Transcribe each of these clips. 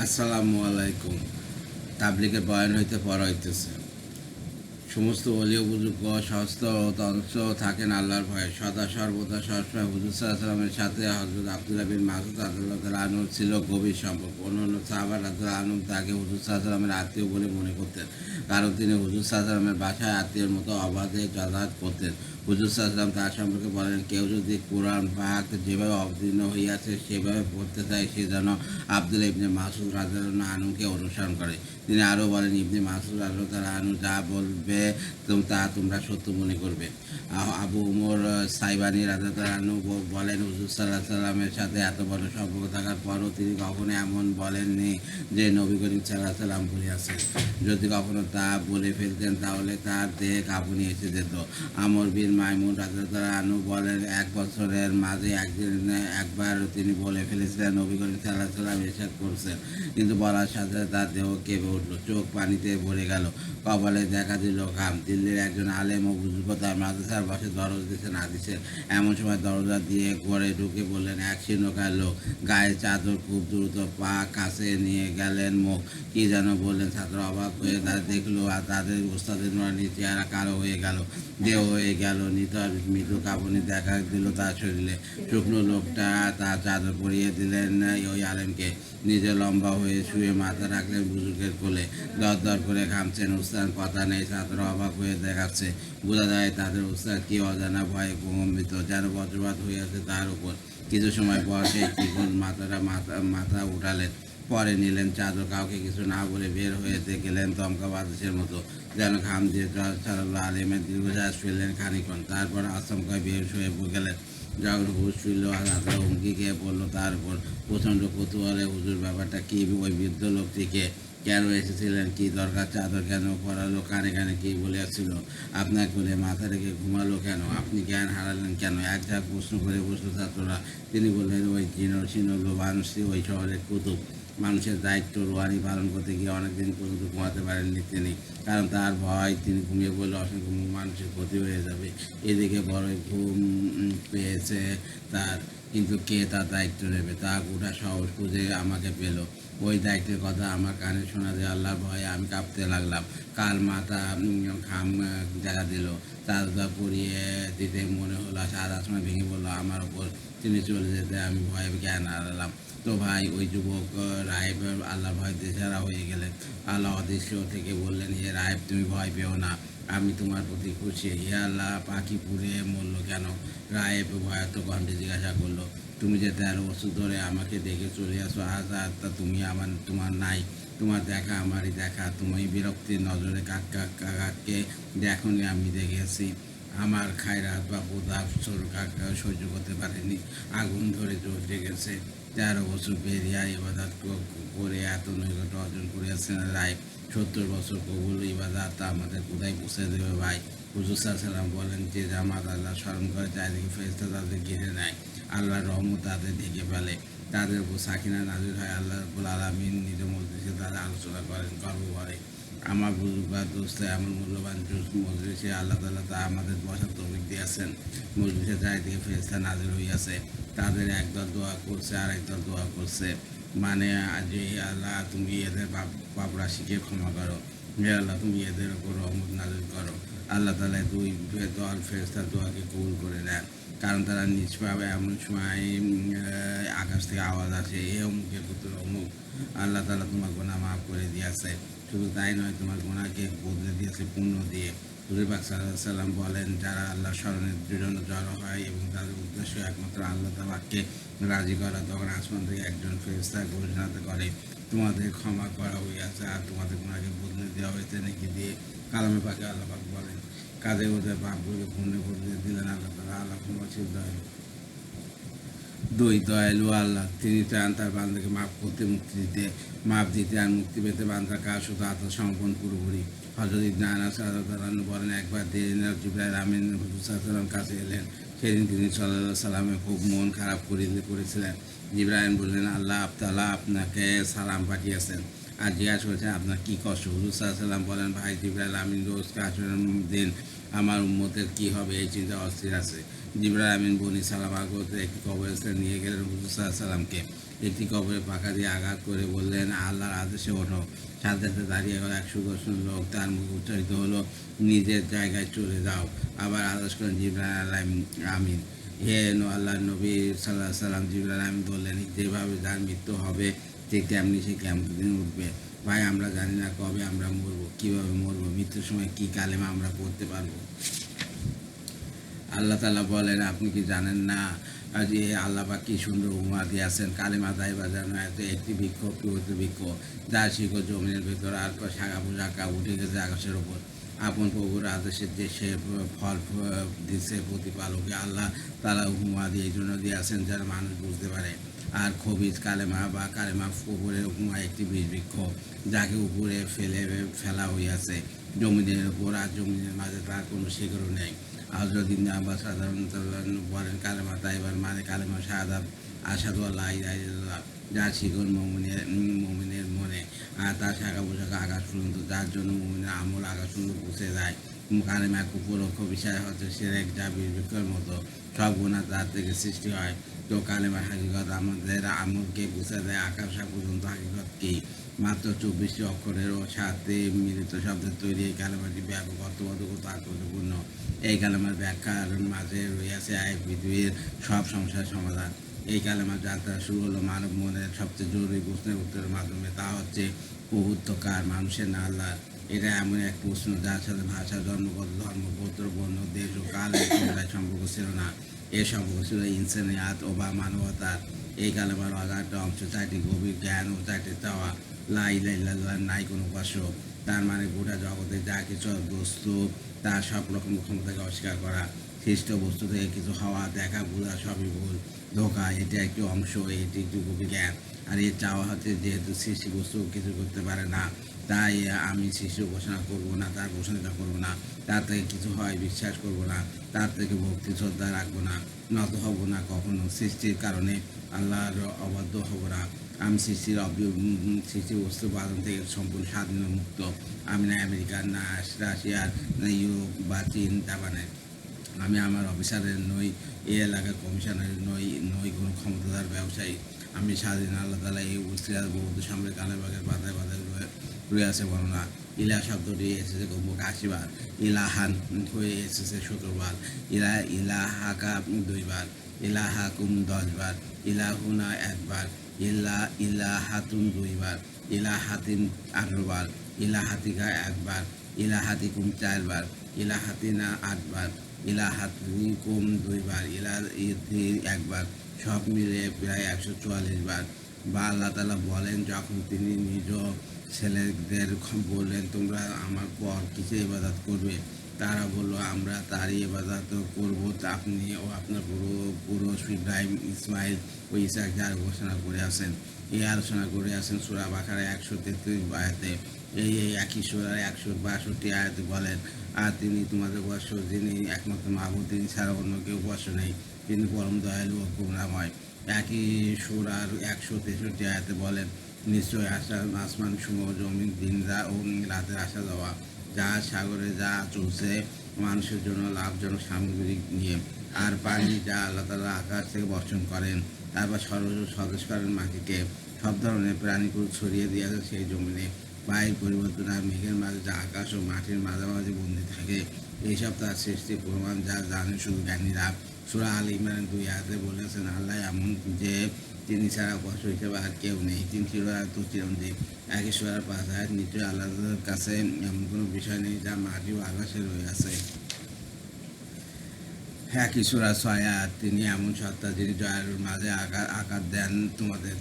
আসসালামু আলাইকুম। তাবলিগের বয়ান হইতে পড়া হইতেছে। সমস্ত অলি ও বুজুর্গ স্বস্থ ও তন্ত্র থাকেন আল্লাহর ভয়ে, সদা সর্বদা সবসময় হুজুর সাল্লাল্লাহু আলাইহি ওয়াসাল্লামের সাথে হযরত আব্দুল্লাহ বিন মাসউদ রাদিয়াল্লাহু তাআলা আনহুর ছিল গভীর সম্পর্ক। অন্যান্য সাহাবা রাদিয়াল্লাহু আনহুম তাকে হুজুর সাল্লাল্লাহু আলাইহি ওয়াসাল্লামের আত্মীয় বলে মনে করতেন, কারণ তিনি হুজুর সাল্লাল্লাহু আলাইহি ওয়াসাল্লামের বাসায় আত্মীয়ের মতো অবাধে যাতায়াত করতেন। হুজুর সাল্লাল্লাহু আলাইহি ওয়াসাল্লাম তার সম্পর্কে বলেন, কেউ যদি কুরআন পাক যেভাবে অবতীর্ণ হইয়াছে সেভাবে পড়তে চায়, সে যেন আব্দুল্লাহ ইবনে মাসউদ রাদিয়াল্লাহু আনহুকে অনুসরণ করে। তিনি আরও বলেন, ইবনে মাসউদ রাদিয়াল্লাহু তাআলা আনহু যা বলবে তা তোমরা সত্য মনে করবে। আবু উমর সাইবানি রাদিয়াল্লাহু তাআলা আনহু বলেন, হুজুর সাল্লাল্লাহু আলাইহি ওয়াসাল্লামের সাথে এত বড় সম্পর্ক থাকার পরও তিনি কখনো এমন বলেননি যে নবী করিম সাল্লাল্লাহু আলাইহি ওয়াসাল্লাম ভুলিয়াছেন। যদি কখনো তা বলে ফেলতেন তাহলে তার দেহ কাঁপুনি এসে যেত। আমর বিন মাইমুন রাদিয়াল্লাহু তাআলা আনহু বলেন, এক বছরের মাঝে একবার তিনি বলে ফেলেছিলেন, নবী করিম সাল্লাল্লাহু আলাইহি ওয়াসাল্লাম ইরশাদ করছেন, কিন্তু বলার সাথে তার দেহ কেঁপে উঠল, চোখ পানিতে ভরে গেল, কপালে দেখা দিল ঘাম। দিল্লির একজন আলেম ও বুজুর্গ তার মাদ্রাসার পাশে দরজ দিচ্ছেন হাদিসের। এমন সময় দরজা দিয়ে ঘরে ঢুকে বললেন, এক শীর্ণকায় লোক, গায়ে চাদর, খুব দ্রুত পা কাছে নিয়ে গেলেন মুখ। কি যেন বললেন। ছাত্র অবাক হয়ে দেখলো আর তাদের ওস্তাদের নুরানি চেহারা কালো হয়ে গেল, দেহ হয়ে গেল নিথর, মৃদু কাঁপুনি দেখা দিল তার শরীরে। শুকনো লোকটা তার চাদর পরিয়ে দিলেন ওই আলেমকে। নিজে লম্বা হয়ে শুয়ে মাথা রাখলেন বুজুর্গের কোলে। দর দর করে ঘামছেন। উস্তাদ কথা নেই। ছাত্র অবাক হয়ে দেখাচ্ছে। বোঝা যায় তাদের উস্তাদ কি অজানা ভয়ে প্রকম্পিত, যেন বজ্রপাত হইয়াছে তার উপর। কিছু সময় পর সেই চিকন মাথা উঠালেন, পরে নিলেন চাদর। কাউকে কিছু না বলে বের হয়েতে গেলেন দমকা বাতাসের মতো, যেন ঘাম দিয়ে ছাড়ালো। আলেমের দীর্ঘশ্বাস ফেললেন খানিক্ষণ, তারপর আচমকায় বের হয়ে গেলেন। যখন হুশ ফিরল হাতের হুমকি খেয়ে পড়লো তার উপর। প্রচণ্ড কৌতূহলে, হুজুর ব্যাপারটা কি? ওই বৃদ্ধ লোকটিকে কেন এসেছিলেন? কি দরকার? চাদর কেন পরালো? কানে কানে কি বলিয়াছিল? আপনার কোলে মাথা রেখে ঘুমালো কেন? আপনি জ্ঞান হারালেন কেন? এক ঝাঁক প্রশ্ন করে বসলো ছাত্ররা। তিনি বললেন, ওই চিনো মানুষটি ওই শহরের কুতুব। মানুষের দায়িত্ব রোয়ানি পালন করতে গিয়ে অনেকদিন পর্যন্ত ঘুমাতে পারেননি তিনি, কারণ তার ভয় তিনি ঘুমিয়ে পড়লে অসংখ্য মানুষের ক্ষতি হয়ে যাবে। এদিকে বড়ই ঘুম পেয়েছে তার, কিন্তু কে তার দায়িত্ব নেবে? তা গোটা শহর খুঁজে আমাকে পেল। ওই দায়িত্বের কথা আমার কানে শোনা দিয়ে আল্লাহর ভয়ে আমি কাঁপতে লাগলাম। কাল মাথা ঘাম দেখা দিল। চাদরটা পরিয়ে দিতে মনে হলো সারা আসমান ভেঙে পড়লো আমার ওপর। তিনি চলে যেতে আমি ভয়ে জ্ঞান হারালাম। তো ভাই, ওই যুবক রাহেব আল্লাহ ভয় দিশেহারা হয়ে গেলেন। আল্লাহ অদৃশ্য থেকে বললেন, হে রাহেব, তুমি ভয় পেও না, আমি তোমার প্রতি খুশি। হে আল্লাহ, পাখি পুড়ে মরল কেন? রাহেব ভয়ার্থ কণ্ঠে জিজ্ঞাসা করলো, তুমি যে 13 বছর ধরে আমাকে দেখে চলে আসো, আজ আর তা তুমি তোমার নাই। তোমার দেখা আমারই দেখা। তুমি বিরক্তির নজরে কাককে দেখনি, আমি দেখেছি। আমার খায়রাত বা প্রতাপ কাকা সহ্য করতে পারেনি, আগুন ধরে জ্বলতে গেছে। 13 বছর পেরিয়া ইবাদত করে এত নৈকট্য অর্জন করিয়াছেন রায়। 70 বছর কবুল ইবাদত আমাদের কোথায় পৌঁছে দেবে ভাই? হুজুর সাল্লাল্লাহু বলেন, যে জামাত আল্লাহ স্মরণ করে চারিদিকে ফেরেশতা তাদের ঘিরে নেয়, আল্লাহর রহমত তাদের ঢেকে ফেলে, তাদের উপর সাকিনা নাজির হয়। আল্লাহ রাব্বুল আলামিন নিজ মজলিসে তাদের আলোচনা করেন, গর্ব করে। আমার বুজুর্গ দোস্ত এমন মূল্যবান মজলিসে আল্লাহ তাআলা তা আমাদের বসার তৌফিক দিয়েছেন। মজলিসে চারিদিকে ফেরেশতা নাজির হইয়াছে, তাদের একদল দোয়া করছে আর একদল দোয়া করছে, মানে যে আল্লাহ তুমি এদের পাপ রাশিকে ক্ষমা করো, হে আল্লাহ তুমি এদের ওপর রহমত নাজিল করো। আল্লাহ তাআলা দুই দল ফেরেশতার দোয়াকে কবুল করে নেন, কারণ তারা নিজ পাবে। এমন সময় আকাশ থেকে আওয়াজ আসে, এ অমুকের পুত্র অমুক, আল্লাহ তাআলা তোমার গুনাহ মাফ করে দিয়েছে। শুধু তাই নয়, তোমার গুনাহকে বদলে দিয়েছে পুণ্য দিয়ে। হুজুর পাক সাল্লাল্লাহু আলাইহি সাল্লাম বলেন, যারা আল্লাহ স্মরণের জন্য জড়ো হয় এবং তাদের উদ্দেশ্য একমাত্র আল্লাহ তাআলাকে রাজি করা, তখন আসমান থেকে একজন ফেরেশতা ঘোষণা করে, তোমাদের ক্ষমা করা হইয়াছে আর তোমাদের গুনাহকে বদলে দেওয়া হয়েছে নেকি দিয়ে। কালামে পাকে আল্লাহ পাক বলেন, কাজে ওদের পাপগুলো পুণ্যে বদলে দিলেন আল্লাহ তাআলা। আল্লাহ ক্ষমাশীল দয়ালু। দুই, দয়ালু আল্লাহ, তিনি চান তার বান্দাকে মাফ করতে, মুক্তি দিতে, মাফ দিতে আর মুক্তি পেতে বান্দার কাজ শুধু আত্মসমর্পণ পুরোপুরি। হযরত ইবনে আনাস রাদিয়াল্লাহু আনহু বলেন, একবার দিন জিবরাইল আমিন হুজুর সাল্লাল্লাহু আলাইহি ওয়াসাল্লামের কাছে এলেন। সেদিন তিনি সাল্লাল্লাহু আলাইহি ওয়াসাল্লামের খুব মন খারাপ করেছিলেন। জিবরাইল বললেন, আল্লাহ তাআলা আপনাকে সালাম পাঠিয়েছেন আর জিজ্ঞাসা করেছেন আপনার কী কষ্ট। হুজুর সাল্লাল্লাহু আলাইহি ওয়াসাল্লাম বলেন, ভাই জিবরাইল আমিন, রোজ কাশফের দিন আমার উম্মতের কী হবে এই চিন্তা অস্থির আছে। জিবরাইল আমিন বনি সালামা গোত্রের একটি কবরস্থানে নিয়ে গেলেন হুজুর সাল্লাল্লাহু আলাইহি ওয়াসাল্লামকে। একটি কবরে পাকা দিয়ে আঘাত করে বললেন, আল্লাহর আদেশে ওঠো। সাথে সাথে দাঁড়িয়ে গেল 110 লোক। তার মুখে উচ্চারিত হলো, নিজের জায়গায় চলে যাও। আবার আদেশ করেন জিবরাইল আমিন, হে আল্লাহর নবী সাল্লাল্লাহু আলাইহি সাল্লাম। জিবরাইল আমিন বললেন, যেভাবে যার মৃত্যু হবে ঠিক তেমনি সে কিয়ামতের দিন উঠবে। ভাই, আমরা জানি না কবে আমরা মরবো, কিভাবে মরবো, মৃত্যুর সময় কি কালেমা আমরা পড়তে পারবো। আল্লাহ তাআলা বলেন, আপনি কি জানেন না যে আল্লাহ পাক কি সুন্দর উপমা দিয়েছেন? কালেমা দায় বাজানো একটি বৃক্ষ, পবিত্র বৃক্ষ, যার শিকড় জমিনের ভেতর আর শাখা পোশাকা উঠে গেছে আকাশের ওপর। আপন প্রভুর আদেশের যে সে ফল দিচ্ছে প্রতিপালকে। আল্লাহ তাআলা উপমা দিয়ে এই জন্য দিয়েছেন যেন মানুষ বুঝতে পারে। আর খবিজ কালেমা বা কালেমা উপরের উপমা একটি বীজ বৃক্ষ, যাকে উপরে ফেলা হইয়াছে জমিনের উপর, আর জমিনের মাঝে তার কোনো শিকড়ও নেই। হযরত ইবনে আব্বাস সাধারণত বলেন, কালেমা তাইবার মানে কালেমা শাহাদাত, আশহাদু আল্লা ইলাহা ইল্লাল্লাহ, যার শিকড় মুমিনের মনে, আর তার শাখা পোশাকা আকাশ পর্যন্ত, যার জন্য মুমিনের আমল আকাশ পর্যন্ত পৌঁছে যায়। কালেমা এক উপলক্ষ বিষয় হচ্ছে শিরক, যা বৃক্ষের মতো। সব গুনাহ তার থেকে সৃষ্টি হয়। তো কালেমার হাকিকত আমাদের আমলকে পৌঁছে দেয় আকাশ পর্যন্ত। হাকিকত কি? মাত্র 24টি অক্ষরের ও সাথে মিলিত শব্দের তৈরি এই কালেমাটি ব্যাপক অর্থবোধক ও তাৎপর্যপূর্ণ। এই কালেমার ব্যাখ্যার মাঝে রয়েছে পৃথিবীর সব সমস্যার সমাধান। এই কালেমার যাত্রা শুরু হলো মানব মনের সবচেয়ে জরুরি প্রশ্নের উত্তরের মাধ্যমে। তা হচ্ছে, প্রভুত্ব কার, মানুষের না আল্লাহর? এটা এমন এক প্রশ্ন যার সাথে ভাষা, জন্মগত ধর্ম, গোত্র, বর্ণ, দেশ ও কালের সম্পর্ক ছিল না। এর সম্পর্ক ছিল ইনসানিয়াত ও বা মানবতার। এই কালেমার অগাধ অংশ, 4টি গভীর জ্ঞান ও 4টি চাওয়া। লা ইলাহা ইল্লাল্লাহ, নাই কোনো উপাস্য। তার মানে গোটা জগতে যা কিছু বস্তু, তার সব রকম ক্ষমতাকে অস্বীকার করা। সৃষ্ট বস্তু থেকে কিছু হওয়া, দেখা, বোঝা সবই ভুল, ধোঁকা। এটা একটি অংশ, এটি একটি গভীর জ্ঞান। আর এর চাওয়া হচ্ছে, যেহেতু সৃষ্টি বস্তু কিছু করতে পারে না, তাই আমি সৃষ্টি ঘোষণা করব না, তার প্রশংসা করব না, তার থেকে কিছু হয় বিশ্বাস করব না, তার থেকে ভক্তি শ্রদ্ধা রাখবো না, নত হব না কখনো। সৃষ্টির কারণে আল্লাহর অবাধ্য হব না। আমি সৃষ্টি বস্তু বাদন থেকে সম্পূর্ণ স্বাধীন মুক্ত। আমি না আমেরিকার, না রাশিয়ার, না ইউরোপ বা চীন, জাপানের। আমি আমার অফিসারের নই, এই এলাকার কমিশনারের নই কোনো ক্ষমতাধর ব্যবসায়ী। আমি স্বাধীন। আল্লাহ তাআলা এই উপস্থিত বৌদ্ধ সামনে কালেবাগের পাতায় পাতায় রয়েছে বর্ণনা। ইলা শব্দটি এসেছে কমপক্ষে 80 বার। ইলাহান হয়ে এসেছে 17 বার। ইলাহাকা 2 বার। ইলাহাকুম 10 বার। ইলাহুনা 1 বার। ইলাহাতুন 2 বার। ইলাহাতিন 18 বার। ইলাহাতিকা 1 বার। ইলাহাতিকুম 4 বার। ইলাহাতিনা 8 বার। ইলাহাতিকুম 2 বার। ইলাহাতি 1 বার। সব মিলে প্রায় 144 বার। বা আল্লাহ তাআলা বলেন, যখন তিনি নিজ ছেলেদের বললেন, তোমরা আমার পর কিসের ইবাদত করবে? তারা বলল, আমরা তারই ইবাদত করব, আপনি ও আপনার পুরুষ ইব্রাহিম, ইসমাইল ও ইসাক যার ঘোষণা করে আছেন। এই আলোচনা করে আছেন সূরা বাকারা 133 আয়াতে। এই একই সূরার 162 আয়াতে বলেন, আর তিনি তোমাদের উপাস্য, যিনি একমাত্র মাহবুব, তিনি ছাড়া অন্য কেউ উপাস্য নেই, তিনি পরম দয়ালু ও করুণাময়। একই সূরার 163 আয়াতে বলেন, নিশ্চয় আসমান সমূহ, জমিন, দিন ও রাতের আসা যাওয়া, যা সাগরে যা চলছে মানুষের জন্য লাভজনক সামগ্রী নিয়ে, আর পানি যা আল্লাহ তাআলা আকাশ থেকে বর্ষণ করেন। তারপর সতেজ করেন মাটিকে, সব ধরনের প্রাণীগুলো ছড়িয়ে দিয়েছে সেই জমিনে। বায়ুর পরিবর্তন আর মেঘের মাঝে যা আকাশ ও মাটির মাঝামাঝি বন্দী থাকে, এইসব তার সৃষ্টির প্রমাণ, যা জানে শুধু জ্ঞানীরা। সূরা আল ইমরানের 2 আয়াতে বলেছেন, আল্লাহ এমন যে তিনি ছাড়া উপাস্য হিসেবে আর কেউ নেই, তিনি চিরত চিরঞ্জীব। একই সূরার 5 আয়াত, নিশ্চয়ই আল্লাহর কাছে এমন কোনো বিষয় নেই যা মাটি ও আকাশে রয়েছে। একই সূরা 6 আয়াত, তিনি এমন সত্তা যিনি জয়ের মাঝে আকার দেন তোমাদের,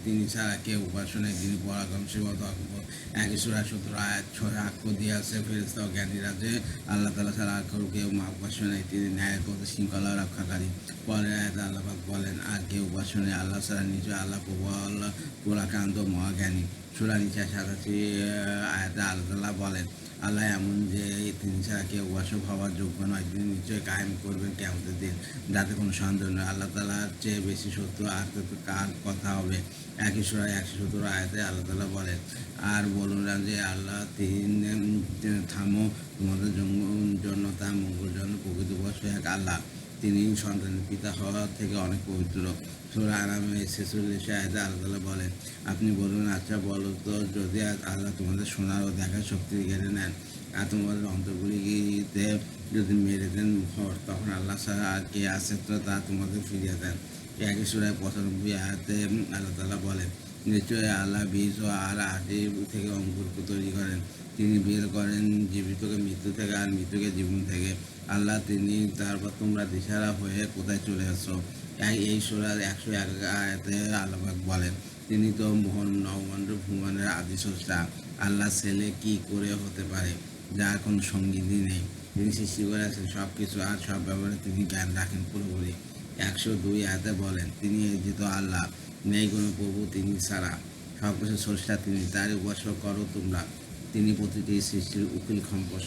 তিনি ছাড়া কেউ উপাস্য নেই, তিনি পরাক্রমশীল ও দক্ষ। একই সূরা 17 আয়াত, সাক্ষ্য দিয়েছে ফেরেশতা ও জ্ঞানীরা যে আল্লাহ তাআলা ছাড়া আর কেউ উপাস্য নেই, তিনি ন্যায়ের পথে শৃঙ্খলা রক্ষাকারী। পরের আয়াতে আল্লাহ পাক বলেন, আর কেউ উপাস্য নেই আল্লাহ ছাড়া, নিশ্চয় আল্লাহ প্রবল পরাক্রান্ত মহাজ্ঞানী। সূরা নিসা 87 আয়াতে আল্লাহ তাআলা বলেন, আল্লাহ এমন যে তিনি ছাড়া কেউ উপাসক হওয়ার যোগ্য নয়, তিনি নিশ্চয়ই কায়েম করবেন কিয়ামতের দিন, যাতে কোনো সন্দেহ নেই। আল্লাহ তাআলার চেয়ে বেশি সত্য আর কার কথা হবে? একই সূরা 117 আয়াতে আল্লাহ তাআলা বলেন, আর বলুন যে আল্লাহ থামো, তোমাদের জন্য তা মঙ্গল জন্য প্রকৃত উপাস্য এক আল্লাহ, তিনি সন্তানের পিতা হওয়া থেকে অনেক পবিত্র। সূরা আনামে 46 আয়াতে আল্লাহ তাআলা বলেন, আপনি বলুন, আচ্ছা বলো তো, যদি আল্লাহ তোমাদের শোনার ও দেখার শক্তি কেড়ে নেন আর তোমাদের অন্তরগুলিতে যদি মেরে দেন ভর, তখন আল্লাহ ছাড়া আর কে আছে তো তা তোমাদের ফিরিয়ে দেন। একই সূরায় 95 আয়াতে আল্লাহ তাআলা বলেন, নিশ্চয়ই আল্লাহ বীজ ও আর আটি থেকে অঙ্কুর তৈরি করেন। তিনি বের করেন জীবিতকে মৃত্যু থেকে আর মৃত্যুকে জীবন থেকে। আল্লাহ তিনি, তারপর তোমরা দিশাহারা হয়ে কোথায় চলে আসছো। এই সূরার 101 আয়াতে আল্লাহ পাক বলেন, তিনি তো মোহন নবমণ্ড ভুবনের আদি স্রষ্টা। আল্লাহ ছেলে কি করে হতে পারে যার কোনো সঙ্গী নেই। তিনি সৃষ্টি করেছেন সব কিছু আর সব ব্যাপারে তিনি জ্ঞান রাখেন পুরোপুরি। 102 আয়াতে বলেন, তিনি একজিত আল্লাহ, নেই কোনো প্রভু তিনি ছাড়া, সব কিছু স্রষ্টা তিনি, তারই উপাসনা করো তোমরা, তিনি প্রতিটি সৃষ্টির উকিল সম্পদ।